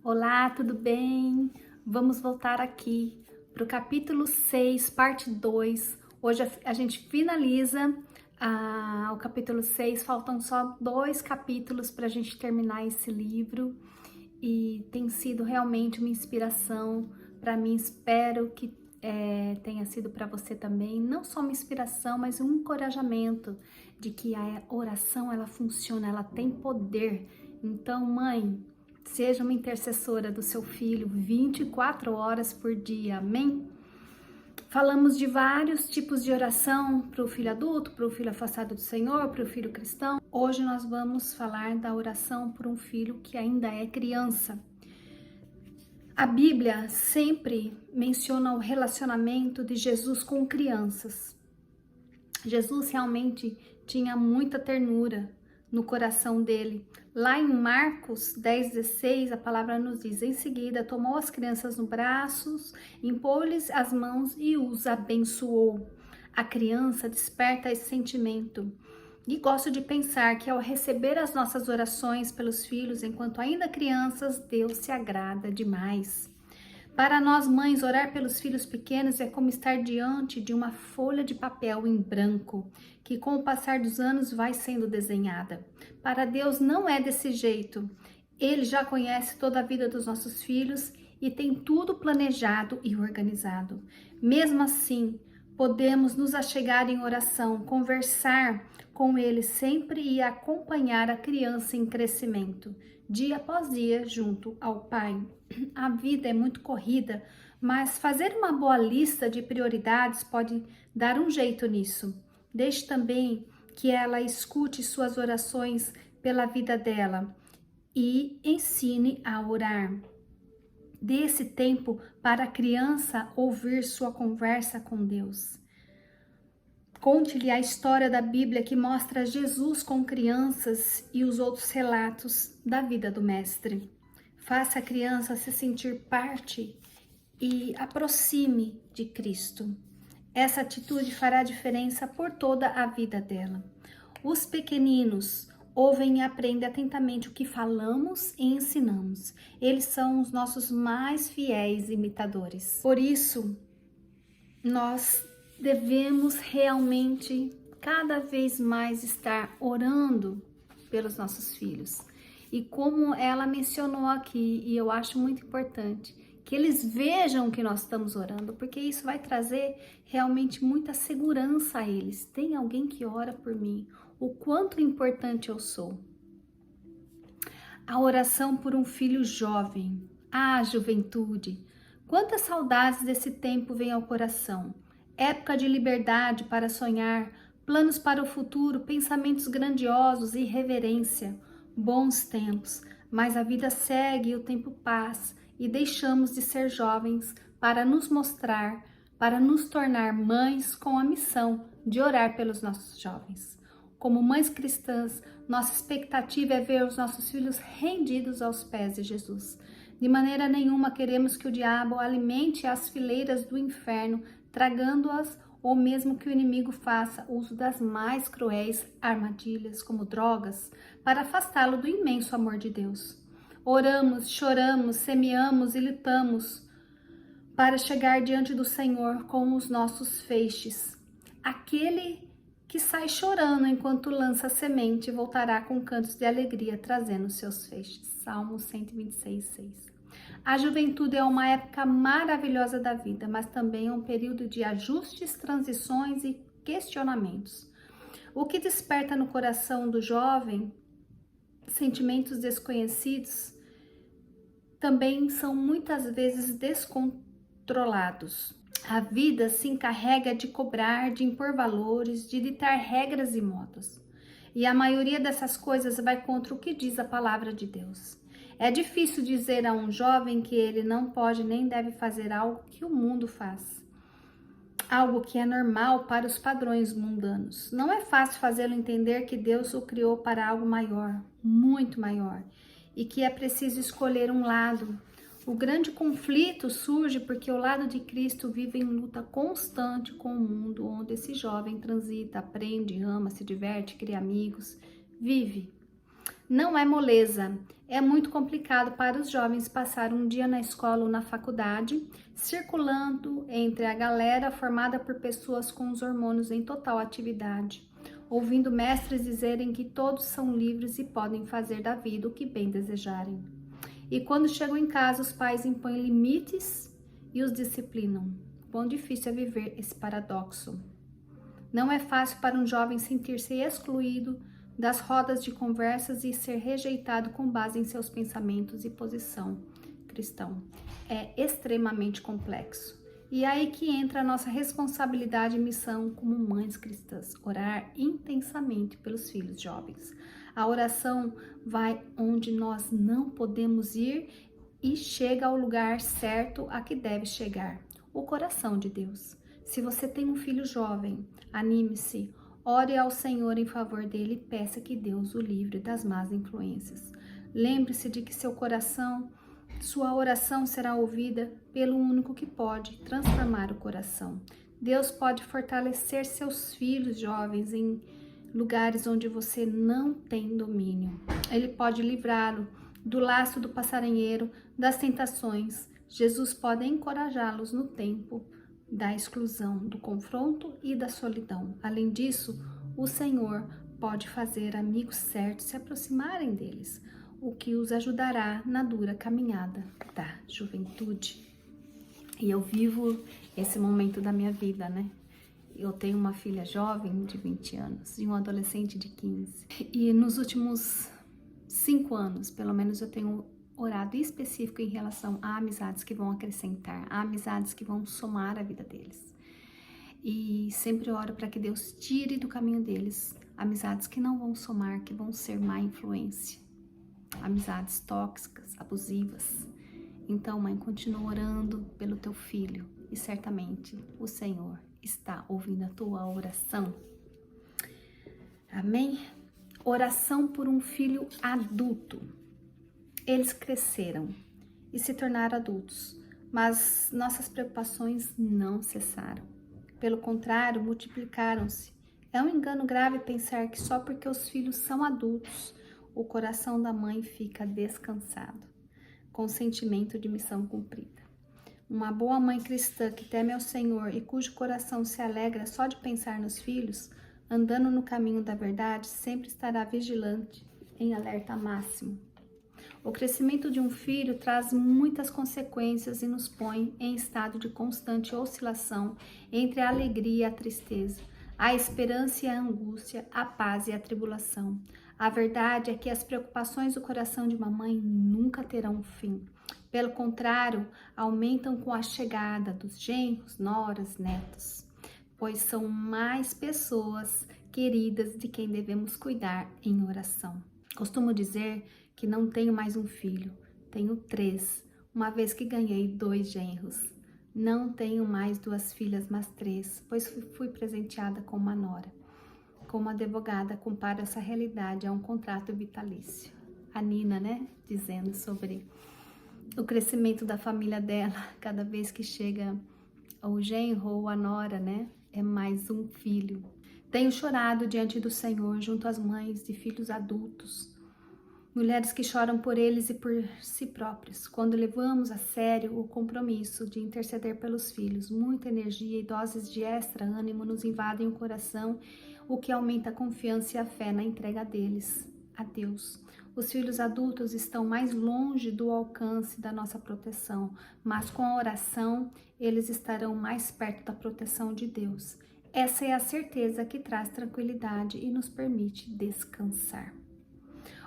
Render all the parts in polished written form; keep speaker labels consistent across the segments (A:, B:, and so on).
A: Olá, tudo bem? Vamos voltar aqui para o capítulo 6, parte 2. Hoje a gente finaliza o capítulo 6, faltam só 2 capítulos para a gente terminar esse livro e tem sido realmente uma inspiração para mim, espero que tenha sido para você também, não só uma inspiração, mas um encorajamento de que a oração ela funciona, ela tem poder. Então, mãe, seja uma intercessora do seu filho 24 horas por dia, amém? Falamos de vários tipos de oração para o filho adulto, para o filho afastado do Senhor, para o filho cristão. Hoje nós vamos falar da oração por um filho que ainda é criança. A Bíblia sempre menciona o relacionamento de Jesus com crianças. Jesus realmente tinha muita ternura no coração dele. Lá em Marcos 10:16, a palavra nos diz: em seguida, tomou as crianças no braços, impôs-lhes as mãos e os abençoou. A criança desperta esse sentimento. E gosto de pensar que ao receber as nossas orações pelos filhos, enquanto ainda crianças, Deus se agrada demais. Para nós mães, orar pelos filhos pequenos é como estar diante de uma folha de papel em branco, que com o passar dos anos vai sendo desenhada. Para Deus não é desse jeito. Ele já conhece toda a vida dos nossos filhos e tem tudo planejado e organizado. Mesmo assim, podemos nos achegar em oração, conversar com ele sempre e acompanhar a criança em crescimento, dia após dia, junto ao Pai. A vida é muito corrida, mas fazer uma boa lista de prioridades pode dar um jeito nisso. Deixe também que ela escute suas orações pela vida dela e ensine a orar. Dê esse tempo para a criança ouvir sua conversa com Deus. Conte-lhe a história da Bíblia que mostra Jesus com crianças e os outros relatos da vida do Mestre. Faça a criança se sentir parte e aproxime de Cristo. Essa atitude fará diferença por toda a vida dela. Os pequeninos ouvem e aprendem atentamente o que falamos e ensinamos. Eles são os nossos mais fiéis imitadores. Por isso, nós devemos realmente cada vez mais estar orando pelos nossos filhos. E como ela mencionou aqui, e eu acho muito importante, que eles vejam que nós estamos orando, porque isso vai trazer realmente muita segurança a eles. Tem alguém que ora por mim, o quanto importante eu sou. A oração por um filho jovem, a juventude. Quantas saudades desse tempo vêm ao coração. Época de liberdade para sonhar, planos para o futuro, pensamentos grandiosos e reverência. Bons tempos, mas a vida segue e o tempo passa e deixamos de ser jovens para nos mostrar, para nos tornar mães com a missão de orar pelos nossos jovens. Como mães cristãs, nossa expectativa é ver os nossos filhos rendidos aos pés de Jesus. De maneira nenhuma queremos que o diabo alimente as fileiras do inferno, tragando-as, ou mesmo que o inimigo faça uso das mais cruéis armadilhas, como drogas, para afastá-lo do imenso amor de Deus. Oramos, choramos, semeamos e lutamos para chegar diante do Senhor com os nossos feixes. Aquele que sai chorando enquanto lança a semente voltará com cantos de alegria trazendo seus feixes. Salmo 126:6. A juventude é uma época maravilhosa da vida, mas também é um período de ajustes, transições e questionamentos. O que desperta no coração do jovem sentimentos desconhecidos também são muitas vezes descontrolados. A vida se encarrega de cobrar, de impor valores, de ditar regras e modos. E a maioria dessas coisas vai contra o que diz a palavra de Deus. É difícil dizer a um jovem que ele não pode nem deve fazer algo que o mundo faz. Algo que é normal para os padrões mundanos. Não é fácil fazê-lo entender que Deus o criou para algo maior, muito maior, e que é preciso escolher um lado. O grande conflito surge porque o lado de Cristo vive em luta constante com o mundo onde esse jovem transita, aprende, ama, se diverte, cria amigos, vive. não é moleza. É muito complicado para os jovens passar um dia na escola ou na faculdade, circulando entre a galera formada por pessoas com os hormônios em total atividade, ouvindo mestres dizerem que todos são livres e podem fazer da vida o que bem desejarem. E quando chegam em casa, os pais impõem limites e os disciplinam. Quão difícil é viver esse paradoxo. Não é fácil para um jovem sentir-se excluído das rodas de conversas e ser rejeitado com base em seus pensamentos e posição cristão. É extremamente complexo. E é aí que entra a nossa responsabilidade e missão como mães cristãs, orar intensamente pelos filhos jovens. A oração vai onde nós não podemos ir e chega ao lugar certo a que deve chegar, o coração de Deus. Se você tem um filho jovem, anime-se, ore ao Senhor em favor dele e peça que Deus o livre das más influências. Lembre-se de que sua oração será ouvida pelo único que pode transformar o coração. Deus pode fortalecer seus filhos jovens em lugares onde você não tem domínio. Ele pode livrá-lo do laço do passarinheiro, das tentações. Jesus pode encorajá-los no tempo da exclusão, do confronto e da solidão. Além disso, o Senhor pode fazer amigos certos se aproximarem deles, o que os ajudará na dura caminhada da juventude. E eu vivo esse momento da minha vida, né? Eu tenho uma filha jovem de 20 anos e um adolescente de 15. E nos últimos 5 anos, pelo menos, eu tenho orado específico em relação a amizades que vão acrescentar, a amizades que vão somar a vida deles. E sempre oro para que Deus tire do caminho deles amizades que não vão somar, que vão ser má influência, amizades tóxicas, abusivas. Então, mãe, continua orando pelo teu filho e certamente o Senhor está ouvindo a tua oração. Amém? Oração por um filho adulto. Eles cresceram e se tornaram adultos, mas nossas preocupações não cessaram. Pelo contrário, multiplicaram-se. É um engano grave pensar que só porque os filhos são adultos, o coração da mãe fica descansado, com o sentimento de missão cumprida. Uma boa mãe cristã que teme ao Senhor e cujo coração se alegra só de pensar nos filhos, andando no caminho da verdade, sempre estará vigilante, em alerta máximo. O crescimento de um filho traz muitas consequências e nos põe em estado de constante oscilação entre a alegria e a tristeza, a esperança e a angústia, a paz e a tribulação. A verdade é que as preocupações do coração de uma mãe nunca terão fim. Pelo contrário, aumentam com a chegada dos genros, noras, netos, pois são mais pessoas queridas de quem devemos cuidar em oração. Costumo dizer que não tenho mais um filho, tenho 3, uma vez que ganhei 2 genros. Não tenho mais 2 filhas, mas 3, pois fui presenteada com uma nora. Como advogada, comparo essa realidade a um contrato vitalício. A Nina, né, dizendo sobre o crescimento da família dela, cada vez que chega o genro ou a nora, né, é mais um filho. Tenho chorado diante do Senhor junto às mães de filhos adultos, mulheres que choram por eles e por si próprias. Quando levamos a sério o compromisso de interceder pelos filhos, muita energia e doses de extra ânimo nos invadem o coração, o que aumenta a confiança e a fé na entrega deles a Deus. Os filhos adultos estão mais longe do alcance da nossa proteção, mas com a oração eles estarão mais perto da proteção de Deus. Essa é a certeza que traz tranquilidade e nos permite descansar.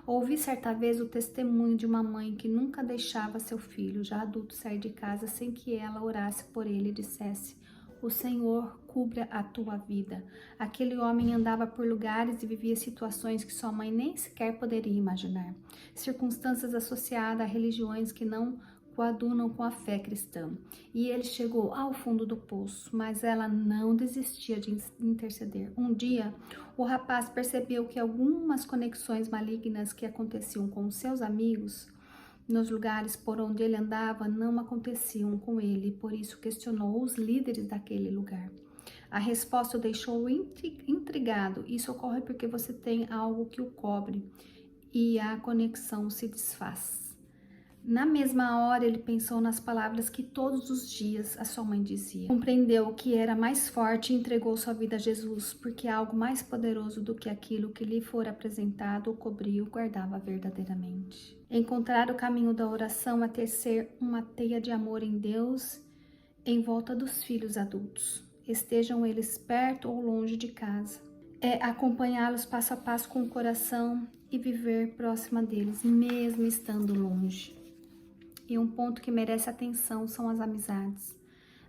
A: Ouvi certa vez o testemunho de uma mãe que nunca deixava seu filho, já adulto, sair de casa sem que ela orasse por ele e dissesse: "O Senhor cubra a tua vida." Aquele homem andava por lugares e vivia situações que sua mãe nem sequer poderia imaginar. Circunstâncias associadas a religiões que não coadunam com a fé cristã. E ele chegou ao fundo do poço, mas ela não desistia de interceder. Um dia, o rapaz percebeu que algumas conexões malignas que aconteciam com seus amigos nos lugares por onde ele andava não aconteciam com ele, e por isso questionou os líderes daquele lugar. A resposta o deixou intrigado. Isso ocorre porque você tem algo que o cobre e a conexão se desfaz. Na mesma hora, ele pensou nas palavras que todos os dias a sua mãe dizia. Compreendeu que era mais forte e entregou sua vida a Jesus, porque algo mais poderoso do que aquilo que lhe for apresentado ou cobriu guardava verdadeiramente. Encontrar o caminho da oração é tecer uma teia de amor em Deus em volta dos filhos adultos, estejam eles perto ou longe de casa. É acompanhá-los passo a passo com o coração e viver próxima deles, mesmo estando longe. E um ponto que merece atenção são as amizades.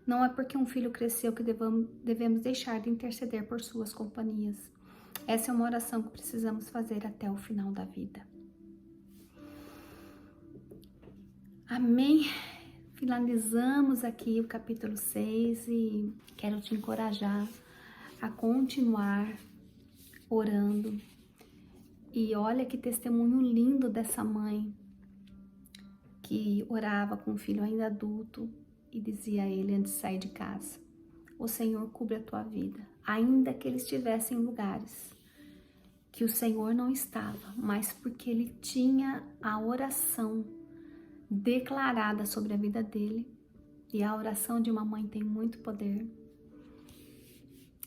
A: Não é porque um filho cresceu que devemos deixar de interceder por suas companhias. Essa é uma oração que precisamos fazer até o final da vida. Amém? Finalizamos aqui o capítulo 6 e quero te encorajar a continuar orando. E olha que testemunho lindo dessa mãe que orava com o filho ainda adulto e dizia a ele antes de sair de casa: o Senhor cubre a tua vida, ainda que ele estivesse em lugares que o Senhor não estava, mas porque ele tinha a oração declarada sobre a vida dele, e a oração de uma mãe tem muito poder,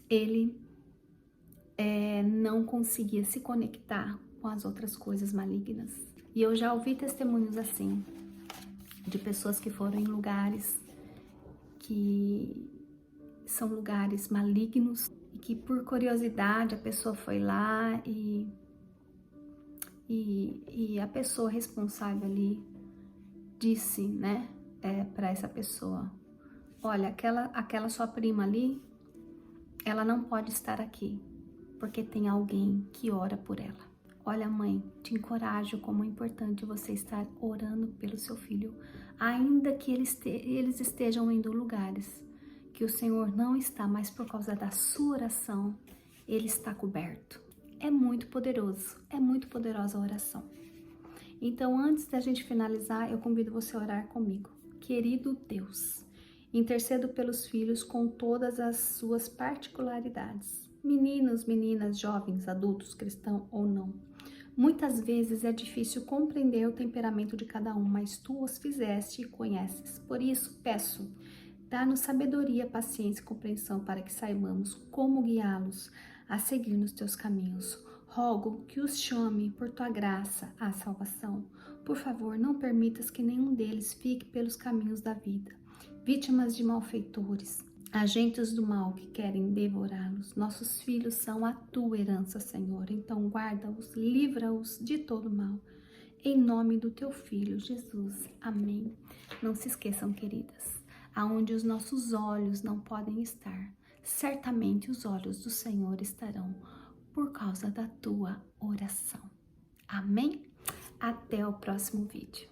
A: ele não conseguia se conectar com as outras coisas malignas. E eu já ouvi testemunhos assim, de pessoas que foram em lugares que são lugares malignos e que por curiosidade a pessoa foi lá e a pessoa responsável ali disse, né, para essa pessoa: olha, aquela sua prima ali, ela não pode estar aqui, porque tem alguém que ora por ela. Olha, mãe, te encorajo como é importante você estar orando pelo seu filho, ainda que eles estejam indo lugares que o Senhor não está, mas por causa da sua oração, ele está coberto. É muito poderoso, é muito poderosa a oração. Então, antes da gente finalizar, eu convido você a orar comigo. Querido Deus, intercedo pelos filhos com todas as suas particularidades. Meninos, meninas, jovens, adultos, cristão ou não. Muitas vezes é difícil compreender o temperamento de cada um, mas tu os fizeste e conheces. Por isso, peço, dá-nos sabedoria, paciência e compreensão para que saibamos como guiá-los a seguir nos teus caminhos. Rogo que os chame por tua graça à salvação. Por favor, não permitas que nenhum deles fique pelos caminhos da vida, vítimas de malfeitores, agentes do mal que querem devorá-los. Nossos filhos são a tua herança, Senhor. Então guarda-os, livra-os de todo mal. Em nome do teu Filho, Jesus. Amém. Não se esqueçam, queridas, aonde os nossos olhos não podem estar, certamente os olhos do Senhor estarão por causa da tua oração. Amém? Até o próximo vídeo.